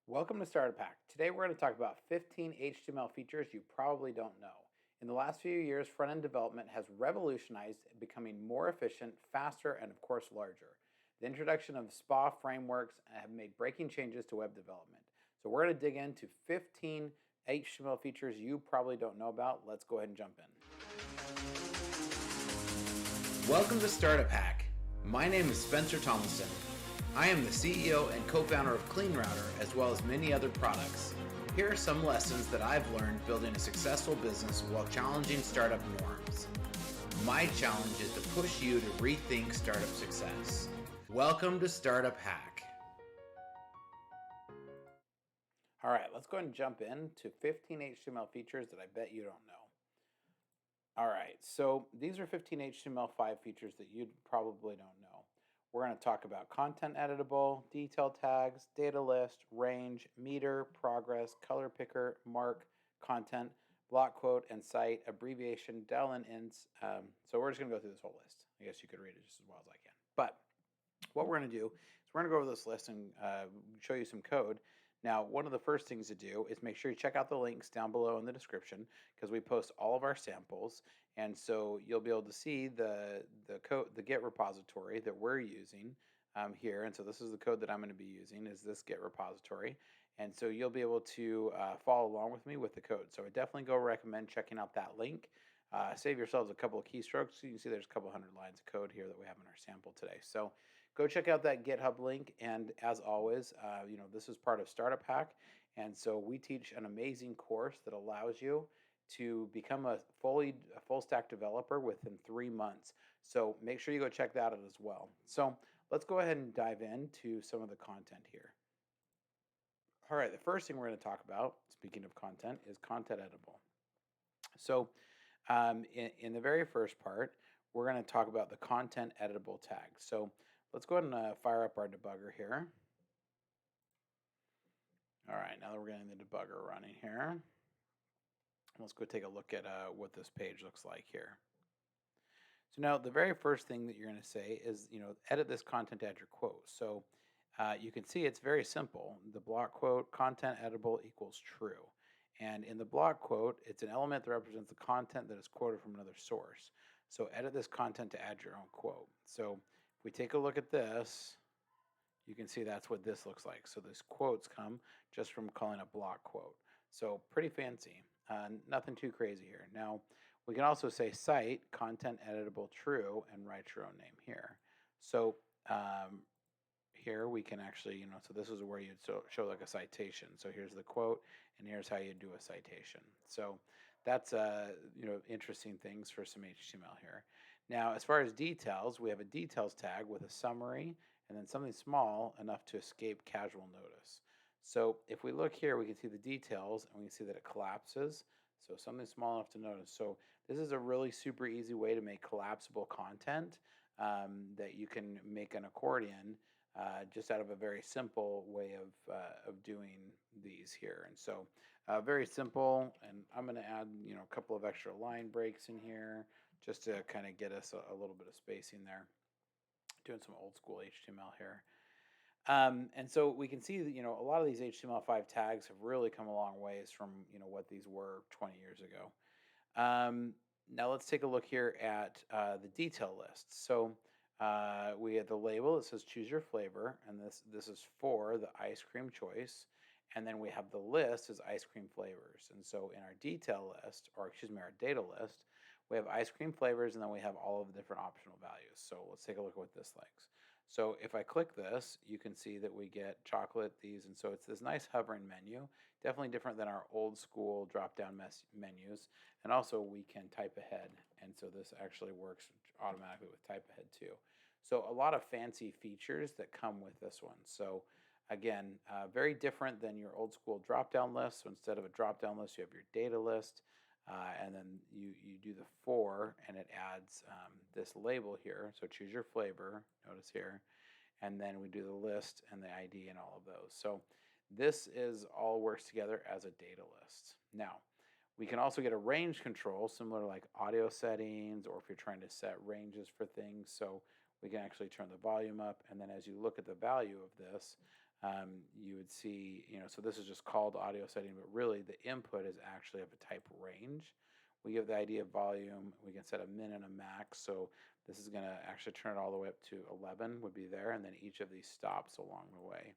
Welcome to Starter Pack. Today we're going to talk about 15 HTML features you probably don't know. In the last few years, front-end development has revolutionized, becoming more efficient, faster, and of course larger. The introduction of SPA frameworks have made breaking changes to web development. So we're going to dig into 15 HTML features you probably don't know about. Let's go ahead and jump in. Welcome to Starter Pack. My name is Spencer Tomlinson. I am the CEO and co-founder of CleanRouter, as well as many other products. Here are some lessons that I've learned building a successful business while challenging startup norms. My challenge is to push you to rethink startup success. Welcome to Startup Hack. All right, let's go ahead and jump into 15 HTML features that I bet you don't know. All right, so these are 15 HTML5 features that you probably don't know. We're going to talk about content editable, detail tags, data list, range, meter, progress, color picker, mark, content, block quote, and cite, abbreviation, del and ints. So we're just going to go through this whole list. I guess you could read it just as well as I can. But what we're going to do is we're going to go over this list and show you some code. Now, one of the first things to do is make sure you check out the links down below in the description because we post all of our samples, and so you'll be able to see the code, the Git repository that we're using here. And so this is the code that I'm going to be using is this Git repository, and so you'll be able to follow along with me with the code. So I definitely recommend checking out that link. Save yourselves a couple of keystrokes. So you can see there's a couple hundred lines of code here that we have in our sample today. So go check out that GitHub link, and as always, this is part of Startup Hack, and so we teach an amazing course that allows you to become a full stack developer within 3 months. So make sure you go check that out as well. So let's go ahead and dive into some of the content here. All right, the first thing we're going to talk about, speaking of content, is content editable. So in the very first part, we're going to talk about the content editable tag. So let's go ahead and fire up our debugger here. All right, now that we're getting the debugger running here, let's go take a look at what this page looks like here. So now the very first thing that you're going to say is, edit this content to add your quote. So you can see it's very simple. The block quote, content editable equals true. And in the block quote, it's an element that represents the content that is quoted from another source. So edit this content to add your own quote. So if we take a look at this, you can see that's what this looks like. So these quotes come just from calling a block quote. So pretty fancy, nothing too crazy here. Now, we can also say cite, content editable true, and write your own name here. So here we can actually, so this is where you'd show like a citation. So here's the quote, and here's how you do a citation. So that's, interesting things for some HTML here. Now, as far as details, we have a details tag with a summary and then something small enough to escape casual notice. So if we look here, we can see the details and we can see that it collapses. So something small enough to notice. So this is a really super easy way to make collapsible content that you can make an accordion just out of a very simple way of doing these here. And so very simple, and I'm going to add a couple of extra line breaks in here just to kind of get us a little bit of spacing there. Doing some old school HTML here. And so we can see that, a lot of these HTML5 tags have really come a long ways from, what these were 20 years ago. Now let's take a look here at the detail list. So we have the label that says choose your flavor, and this is for the ice cream choice. And then we have the list as ice cream flavors. And so in our detail list, or excuse me, our data list, we have ice cream flavors, and then we have all of the different optional values. So let's take a look at what this likes. So if I click this, you can see that we get chocolate, these, and so it's this nice hovering menu, definitely different than our old school drop-down menus. And also we can type ahead, and so this actually works automatically with type ahead too. So a lot of fancy features that come with this one. So again, very different than your old school drop-down list. So instead of a drop-down list, you have your data list. And then you do the for, and it adds this label here. So choose your flavor, notice here. And then we do the list and the ID and all of those. So this is all works together as a data list. Now, we can also get a range control, similar to like audio settings, or if you're trying to set ranges for things. So we can actually turn the volume up. And then as you look at the value of this, you would see, so this is just called audio setting, but really the input is actually of a type range. We give the ID of volume. We can set a min and a max. So this is going to actually turn it all the way up to 11 would be there, and then each of these stops along the way.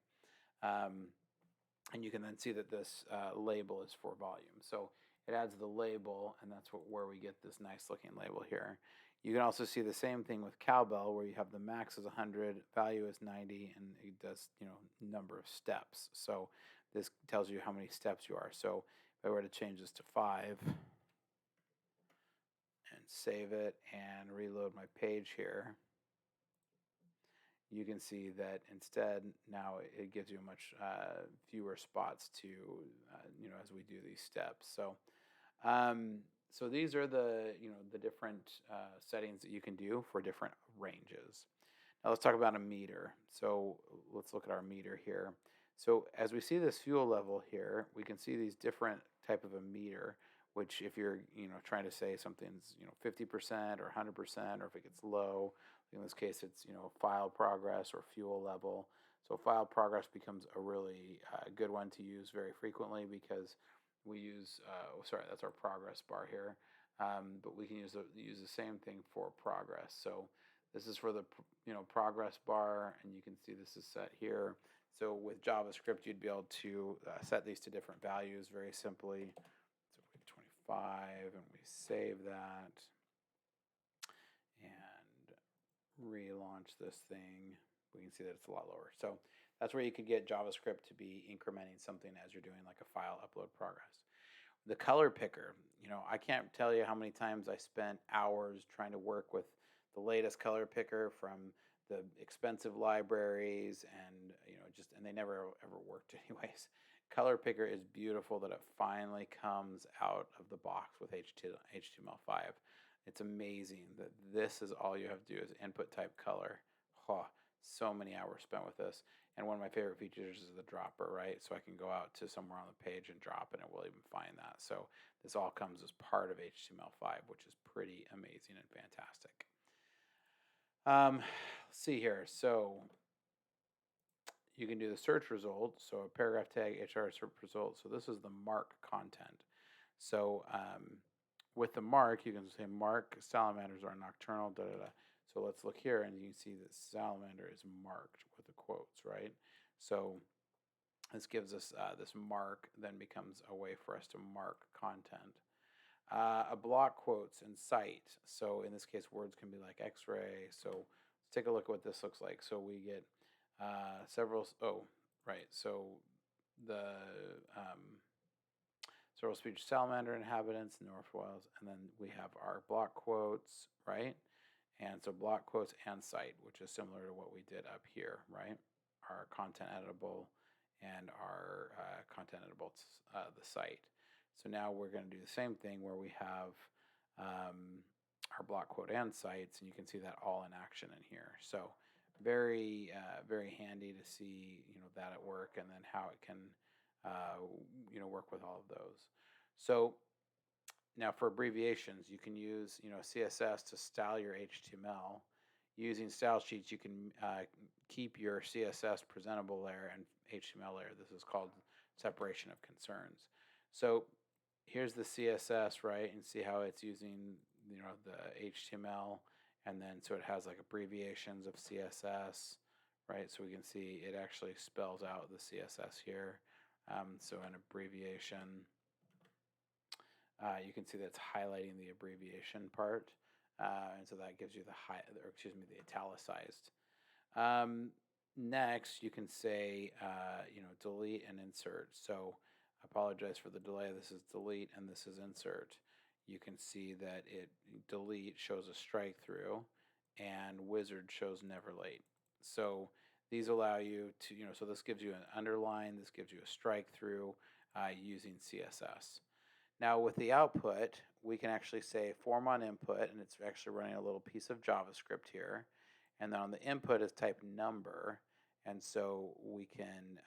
And you can then see that this label is for volume. So it adds the label, and that's where we get this nice looking label here. You can also see the same thing with cowbell, where you have the max is 100, value is 90, and it does, number of steps. So this tells you how many steps you are. So if I were to change this to 5 and save it and reload my page here, you can see that instead now it gives you much fewer spots to, as we do these steps. So, so these are the different settings that you can do for different ranges. Now let's talk about a meter. So let's look at our meter here. So as we see this fuel level here, we can see these different type of a meter, which if you're trying to say something's 50% or 100%, or if it gets low, in this case it's file progress or fuel level. So file progress becomes a really good one to use very frequently, because we use that's our progress bar here, but we can use the same thing for progress. So this is for the progress bar, and you can see this is set here. So with JavaScript you'd be able to set these to different values very simply. So if we have 25 and we save that and relaunch this thing, we can see that it's a lot lower. So that's where you could get JavaScript to be incrementing something as you're doing like a file upload progress. The color picker, I can't tell you how many times I spent hours trying to work with the latest color picker from the expensive libraries, and and they never ever worked anyways. Color picker is beautiful that it finally comes out of the box with HTML5. It's amazing that this is all you have to do is input type color. So many hours spent with this. And one of my favorite features is the dropper, right? So I can go out to somewhere on the page and drop, and it will even find that. So this all comes as part of HTML5, which is pretty amazing and fantastic. Let's see here. So you can do the search result. So a paragraph tag, HR search result. So this is the mark content. So with the mark, you can say mark salamanders are nocturnal, da da da. So let's look here, and you can see that salamander is marked with the quotes, right? So this gives us this mark, then becomes a way for us to mark content. A block quotes and cite. So in this case, words can be like X-ray. So let's take a look at what this looks like. So we get several. Oh, right. So the several speech salamander inhabitants in North Wales, and then we have our block quotes, right? And so block quotes and cite, which is similar to what we did up here, right? Our content editable and our content editable, the cite. So now we're going to do the same thing where we have our block quote and cites, and you can see that all in action in here. So very, very handy to see that at work, and then how it can work with all of those. So now for abbreviations, you can use CSS to style your HTML. Using style sheets, you can keep your CSS presentable layer and HTML layer. This is called separation of concerns. So here's the CSS, right? And see how it's using the HTML, and then so it has like abbreviations of CSS, right? So we can see it actually spells out the CSS here. So an abbreviation, you can see that it's highlighting the abbreviation part, and so that gives you the italicized. Next, you can say delete and insert. So I apologize for the delay. This is delete and this is insert. You can see that delete shows a strike through, and wizard shows never late. So these allow you to so this gives you an underline, this gives you a strike through using CSS. Now with the output, we can actually say form on input, and it's actually running a little piece of JavaScript here. And then on the input is type number, and so we can,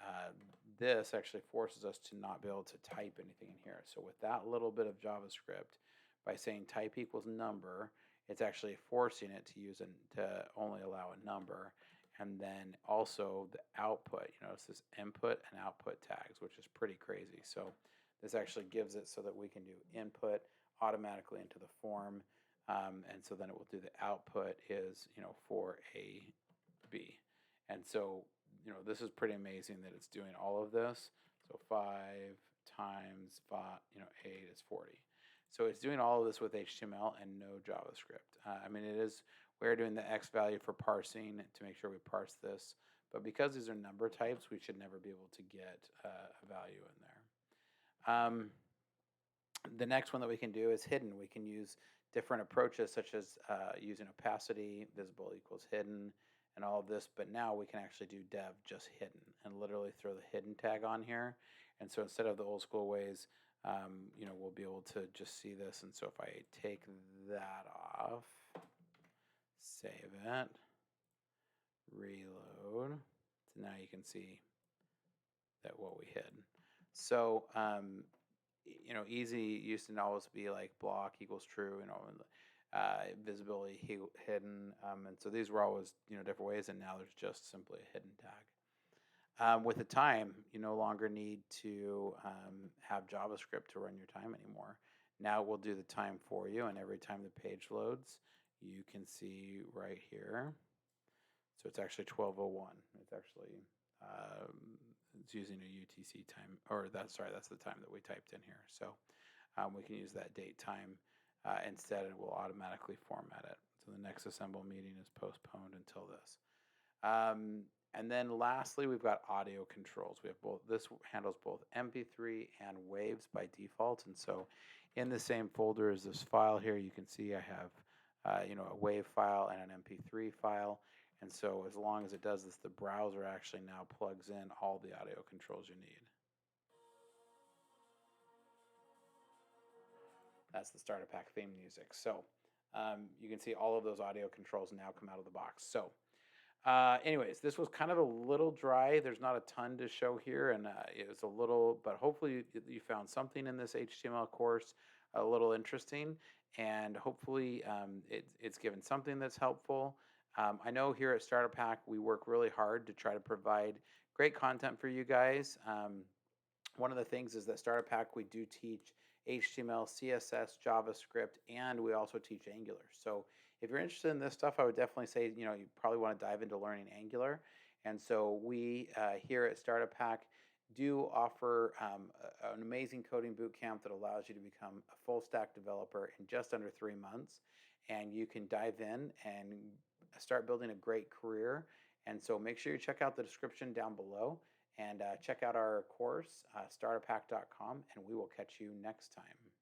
this actually forces us to not be able to type anything in here. So with that little bit of JavaScript, by saying type equals number, it's actually forcing it to to only allow a number. and then also the output. You notice this input and output tags, which is pretty crazy. So this actually gives it so that we can do input automatically into the form, and so then it will do the output is, for A, B. And so, this is pretty amazing that it's doing all of this. So 5 times 5, 8 is 40. So it's doing all of this with HTML and no JavaScript. We're doing the X value for parsing to make sure we parse this. But because these are number types, we should never be able to get a value in there. The next one that we can do is hidden. We can use different approaches, such as using opacity, visible equals hidden, and all of this. But now we can actually do dev just hidden and literally throw the hidden tag on here. And so instead of the old school ways, we'll be able to just see this. And so if I take that off, save it, reload, so now you can see that what we hid. So, easy used to always be like block equals true, visibility hidden. And so these were always, different ways, and now there's just simply a hidden tag. With the time, you no longer need to have JavaScript to run your time anymore. Now we'll do the time for you, and every time the page loads, you can see right here. So it's actually 12:01. It's actually it's using a UTC time, or that's the time that we typed in here. So we can use that date time instead, and we'll automatically format it. So the next assemble meeting is postponed until this. And then lastly, we've got audio controls. We have both. This handles both MP3 and waves by default. And so in the same folder as this file here, you can see I have a wave file and an MP3 file. And so as long as it does this, the browser actually now plugs in all the audio controls you need. That's the starter pack theme music. So you can see all of those audio controls now come out of the box. So anyways, this was kind of a little dry. There's not a ton to show here, and it was a little, but hopefully you found something in this HTML course a little interesting, and hopefully it's given something that's helpful. I know here at Starter Pack we work really hard to try to provide great content for you guys. One of the things is that Starter Pack we do teach HTML, CSS, JavaScript, and we also teach Angular. So if you're interested in this stuff, I would definitely say, you probably want to dive into learning Angular. And so we here at Starter Pack do offer an amazing coding bootcamp that allows you to become a full stack developer in just under 3 months. And you can dive in and start building a great career. And so make sure you check out the description down below and check out our course, starterpack.com, and we will catch you next time.